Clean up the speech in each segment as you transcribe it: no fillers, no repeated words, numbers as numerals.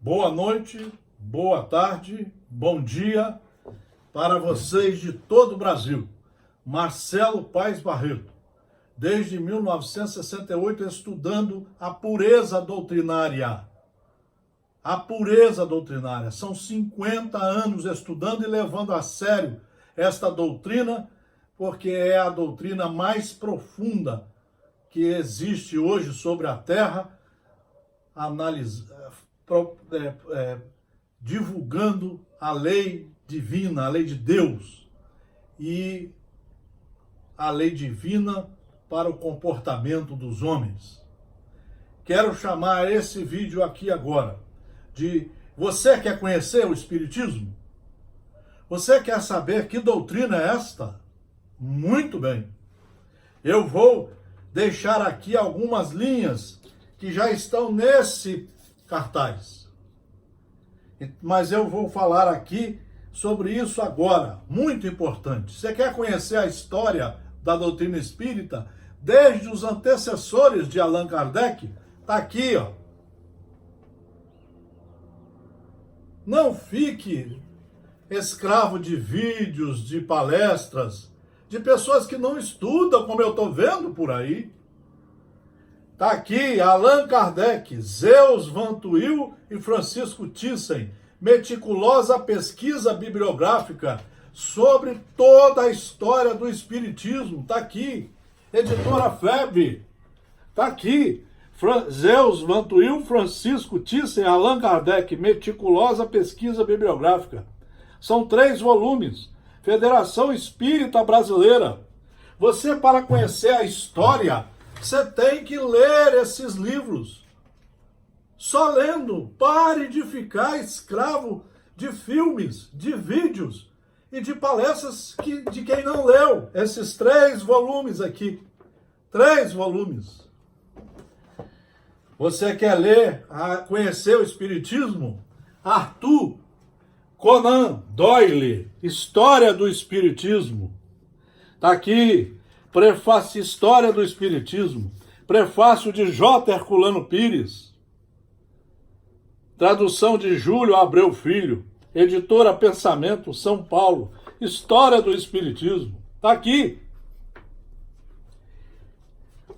Boa noite, boa tarde, bom dia para vocês de todo o Brasil. Marcelo Paes Barreto, desde 1968 estudando a pureza doutrinária. A pureza doutrinária. São 50 anos estudando e levando a sério esta doutrina, porque é a doutrina mais profunda que existe hoje sobre a Terra, divulgando a lei divina, a lei de Deus e a lei divina para o comportamento dos homens. Quero chamar esse vídeo aqui agora de: você quer conhecer o Espiritismo? Você quer saber que doutrina é esta? Muito bem. Eu vou deixar aqui algumas linhas que já estão nesse cartaz. Mas eu vou falar aqui sobre isso agora, muito importante. Você quer conhecer a história da doutrina espírita, desde os antecessores de Allan Kardec? Está aqui, ó. Não fique escravo de vídeos, de palestras, de pessoas que não estudam, como eu estou vendo por aí. Está aqui Allan Kardec, Zeus Van Tuyl e Francisco Thyssen, meticulosa pesquisa bibliográfica sobre toda a história do Espiritismo. Está aqui, editora FEB. Está aqui, Zeus Van Tuyl, Francisco Thyssen, Allan Kardec, meticulosa pesquisa bibliográfica. São 3 volumes, Federação Espírita Brasileira. Você, para conhecer a história, você tem que ler esses livros. Só lendo. Pare de ficar escravo de filmes, de vídeos e de palestras de quem não leu. Esses 3 volumes aqui. 3 volumes. Você quer ler, conhecer o Espiritismo? Arthur Conan Doyle, História do Espiritismo. Está aqui. Prefácio História do Espiritismo, prefácio de J. Herculano Pires, tradução de Júlio Abreu Filho, editora Pensamento, São Paulo, História do Espiritismo. Está aqui.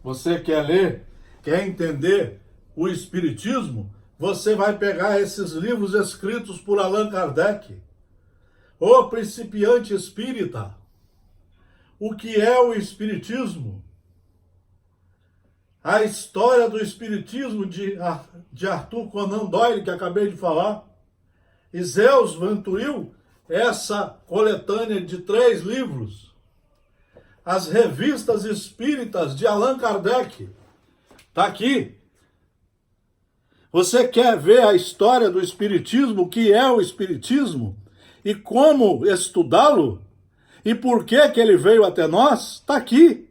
Você quer ler, quer entender o Espiritismo? Você vai pegar esses livros escritos por Allan Kardec, O Principiante Espírita. O que é o Espiritismo? A história do Espiritismo de Arthur Conan Doyle, que acabei de falar. E Zeus Van Tuyl, essa coletânea de 3 livros. As revistas espíritas de Allan Kardec. Está aqui. Você quer ver a história do Espiritismo, o que é o Espiritismo e como estudá-lo? E por que ele veio até nós? Está aqui.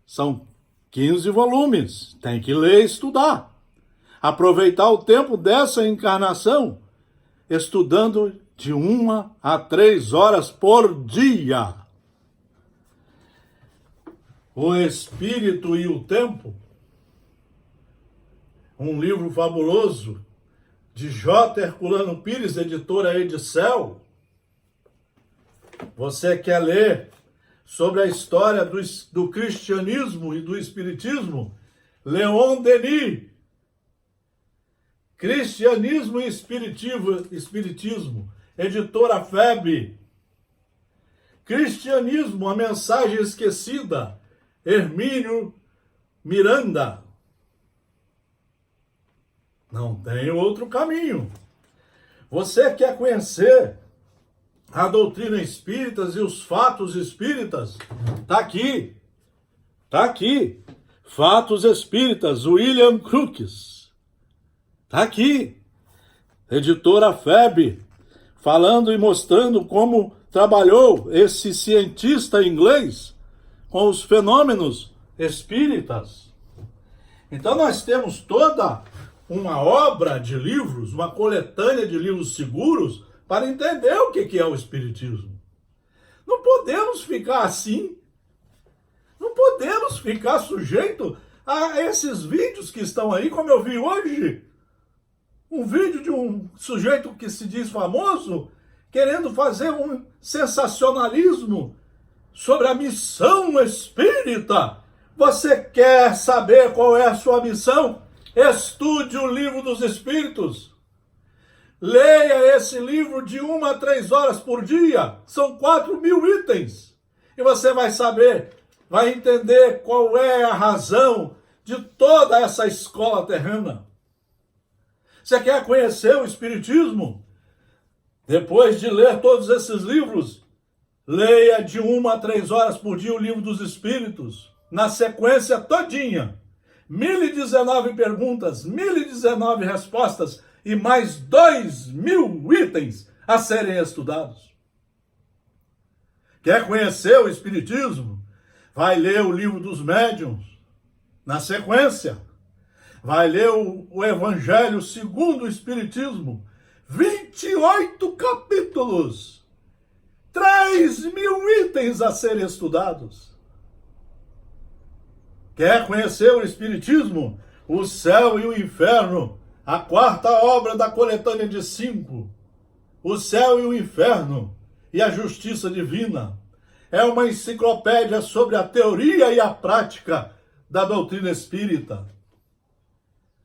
São 15 volumes. Tem que ler e estudar. Aproveitar o tempo dessa encarnação, estudando de 1 a 3 horas por dia. O Espírito e o Tempo, um livro fabuloso de J. Herculano Pires, editora Edicel. Você quer ler sobre a história do cristianismo e do espiritismo? Leon Denis, Cristianismo e Espiritismo, editora FEB. Cristianismo, a mensagem esquecida, Hermínio Miranda. Não tem outro caminho. Você quer conhecer a doutrina espírita e os fatos espíritas? Está aqui. Está aqui. Fatos Espíritas, William Crookes. Está aqui. Editora FEB, falando e mostrando como trabalhou esse cientista inglês com os fenômenos espíritas. Então nós temos toda uma obra de livros, uma coletânea de livros seguros para entender o que é o Espiritismo. Não podemos ficar assim. Não podemos ficar sujeito a esses vídeos que estão aí, como eu vi hoje. um vídeo de um sujeito que se diz famoso, querendo fazer um sensacionalismo sobre a missão espírita. Você quer saber qual é a sua missão? Estude o Livro dos Espíritos. Leia esse livro de 1 a 3 horas por dia. São 4.000 itens. E você vai saber, vai entender qual é a razão de toda essa escola terrena. Você quer conhecer o Espiritismo? Depois de ler todos esses livros, leia de 1 a 3 horas por dia o Livro dos Espíritos, na sequência todinha. 1.019 perguntas, 1.019 respostas e mais 2.000 itens a serem estudados. Quer conhecer o Espiritismo? Vai ler o Livro dos Médiuns, na sequência. Vai ler o Evangelho segundo o Espiritismo, 28 capítulos, 3.000 itens a serem estudados. Quer conhecer o Espiritismo? O Céu e o Inferno, a quarta obra da coletânea de 5. O Céu e o Inferno e a Justiça Divina. É uma enciclopédia sobre a teoria e a prática da doutrina espírita.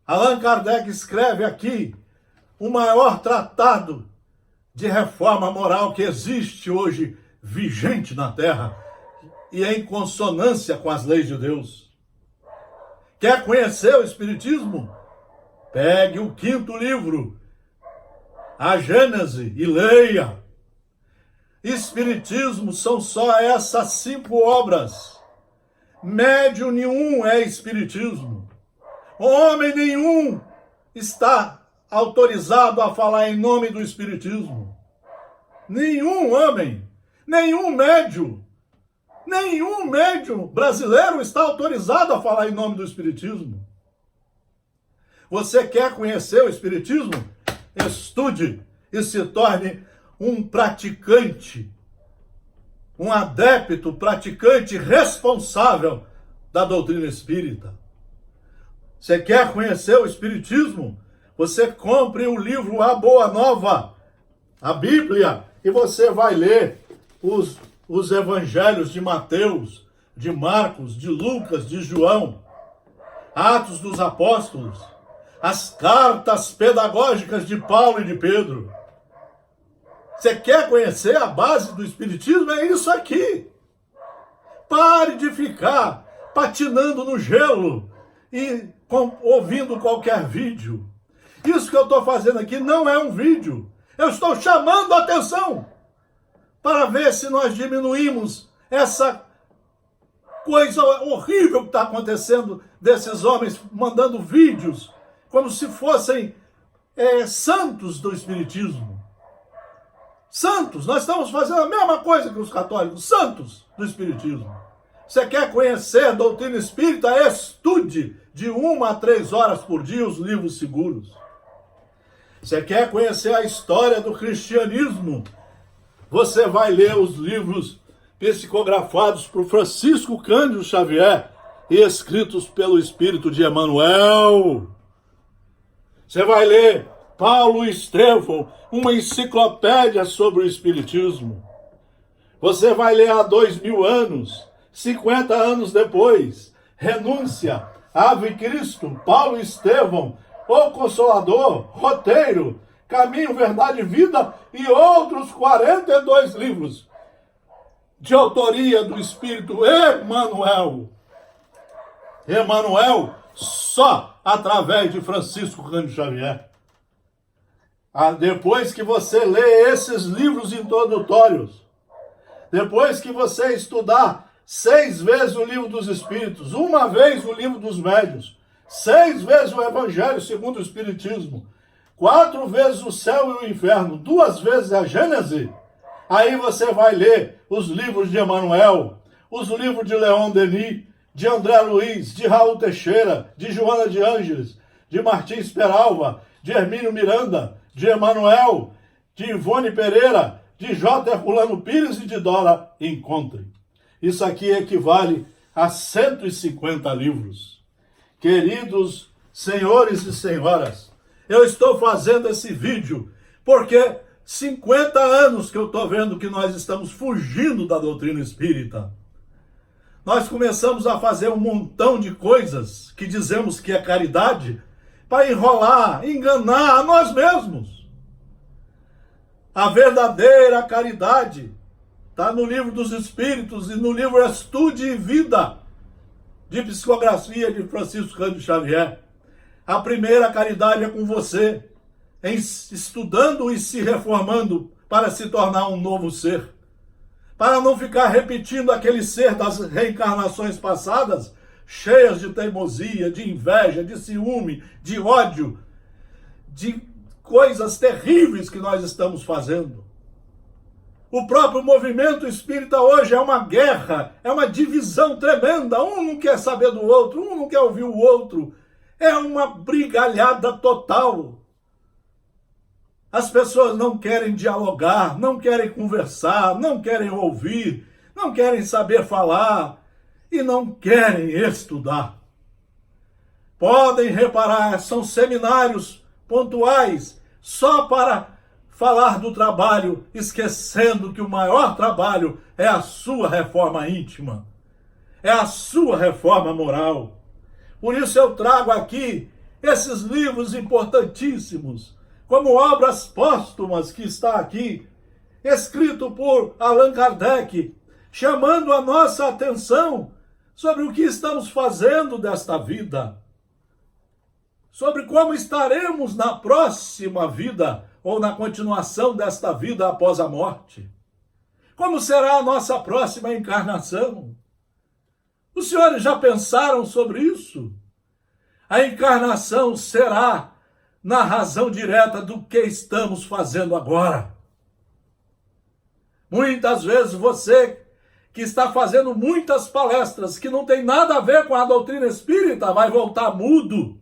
Allan Kardec escreve aqui o maior tratado de reforma moral que existe hoje vigente na Terra e em consonância com as leis de Deus. Quer conhecer o Espiritismo? Pegue o 5º livro, a Gênese, e leia. Espiritismo são só essas 5 obras. Médium nenhum é espiritismo. Homem nenhum está autorizado a falar em nome do Espiritismo. Nenhum homem, nenhum médium brasileiro está autorizado a falar em nome do Espiritismo. Você quer conhecer o Espiritismo? Estude e se torne um praticante, um adepto, praticante responsável da doutrina espírita. Você quer conhecer o Espiritismo? Você compre o livro A Boa Nova, a Bíblia, e você vai ler os evangelhos de Mateus, de Marcos, de Lucas, de João, Atos dos Apóstolos, as cartas pedagógicas de Paulo e de Pedro. Você quer conhecer a base do Espiritismo? É isso aqui. Pare de ficar patinando no gelo e ouvindo qualquer vídeo. Isso que eu estou fazendo aqui não é um vídeo. Eu estou chamando a atenção para ver se nós diminuímos essa coisa horrível que está acontecendo desses homens mandando vídeos como se fossem santos do Espiritismo. Santos, nós estamos fazendo a mesma coisa que os católicos, santos do Espiritismo. Você quer conhecer a doutrina espírita? Estude de 1 a 3 horas por dia os livros seguros. Você quer conhecer a história do cristianismo? Você vai ler os livros psicografados por Francisco Cândido Xavier e escritos pelo Espírito de Emmanuel. Você vai ler Paulo Estevão, uma enciclopédia sobre o Espiritismo. Você vai ler há 2000 anos, 50 anos depois, Renúncia, Ave Cristo, Paulo Estevão, O Consolador, Roteiro, Caminho, Verdade e Vida e outros 42 livros de autoria do Espírito Emmanuel. Emmanuel só através de Francisco Cândido Xavier. Depois que você lê esses livros introdutórios, depois que você estudar 6 vezes o Livro dos Espíritos, 1 vez o Livro dos Médiuns, 6 vezes o Evangelho segundo o Espiritismo, 4 vezes o Céu e o Inferno, 2 vezes a Gênese, aí você vai ler os livros de Emmanuel, os livros de Leon Denis, de André Luiz, de Raul Teixeira, de Joana de Ângeles, de Martins Peralva, de Hermínio Miranda, de Emmanuel, de Ivone Pereira, de J. Herculano Pires e de Dora Encontre. Isso aqui equivale a 150 livros. Queridos senhores e senhoras, Eu estou fazendo esse vídeo porque 50 anos que eu estou vendo que nós estamos fugindo da doutrina espírita. Nós começamos a fazer um montão de coisas que dizemos que é caridade para enrolar, enganar a nós mesmos. A verdadeira caridade está no Livro dos Espíritos e no livro Estude e Vida, de psicografia de Francisco Cândido Xavier. A primeira caridade é com você, estudando e se reformando para se tornar um novo ser. Para não ficar repetindo aquele ser das reencarnações passadas, cheias de teimosia, de inveja, de ciúme, de ódio, de coisas terríveis que nós estamos fazendo. O próprio movimento espírita hoje é uma guerra, é uma divisão tremenda. Um não quer saber do outro, um não quer ouvir o outro. É uma brigalhada total. As pessoas não querem dialogar, não querem conversar, não querem ouvir, não querem saber falar e não querem estudar. Podem reparar, são seminários pontuais só para falar do trabalho, esquecendo que o maior trabalho é a sua reforma íntima, é a sua reforma moral. Por isso eu trago aqui esses livros importantíssimos, como Obras Póstumas, que está aqui, escrito por Allan Kardec, chamando a nossa atenção sobre o que estamos fazendo desta vida, sobre como estaremos na próxima vida, ou na continuação desta vida após a morte. Como será a nossa próxima encarnação? Os senhores já pensaram sobre isso? A encarnação será na razão direta do que estamos fazendo agora. Muitas vezes você que está fazendo muitas palestras que não tem nada a ver com a doutrina espírita vai voltar mudo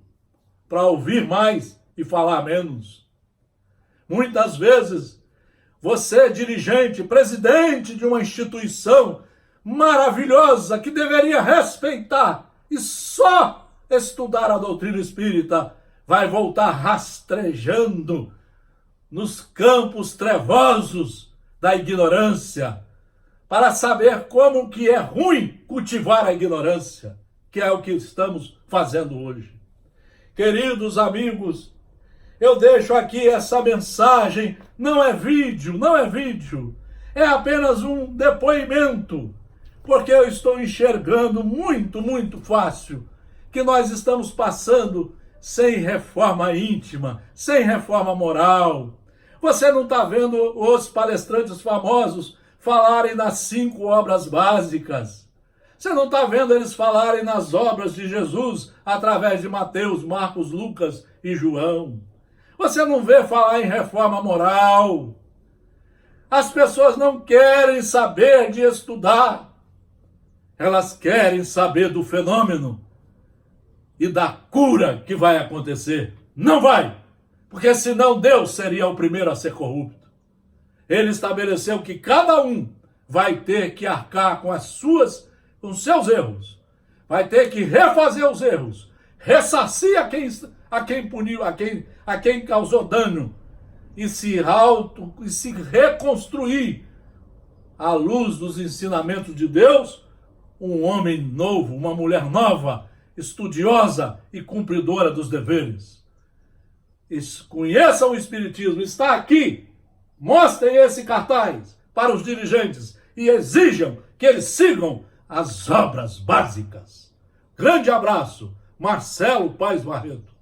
para ouvir mais e falar menos. Muitas vezes, você, dirigente, presidente de uma instituição maravilhosa que deveria respeitar e só estudar a doutrina espírita, vai voltar rastrejando nos campos trevosos da ignorância para saber como que é ruim cultivar a ignorância, que é o que estamos fazendo hoje. Queridos amigos, eu deixo aqui essa mensagem, não é vídeo, é apenas um depoimento, porque eu estou enxergando muito fácil que nós estamos passando sem reforma íntima, sem reforma moral. Você não está vendo os palestrantes famosos falarem nas 5 obras básicas. Você não está vendo eles falarem nas obras de Jesus através de Mateus, Marcos, Lucas e João. Você não vê falar em reforma moral. As pessoas não querem saber de estudar. Elas querem saber do fenômeno e da cura que vai acontecer. Não vai, porque senão Deus seria o primeiro a ser corrupto. Ele estabeleceu que cada um vai ter que arcar com os seus erros. Vai ter que refazer os erros, ressarcir a quem puniu, a quem causou dano e se reconstruir à luz dos ensinamentos de Deus, um homem novo, uma mulher nova, estudiosa e cumpridora dos deveres. Conheçam o Espiritismo, está aqui. Mostrem esse cartaz para os dirigentes e exijam que eles sigam as obras básicas. Grande abraço, Marcelo Paes Barreto.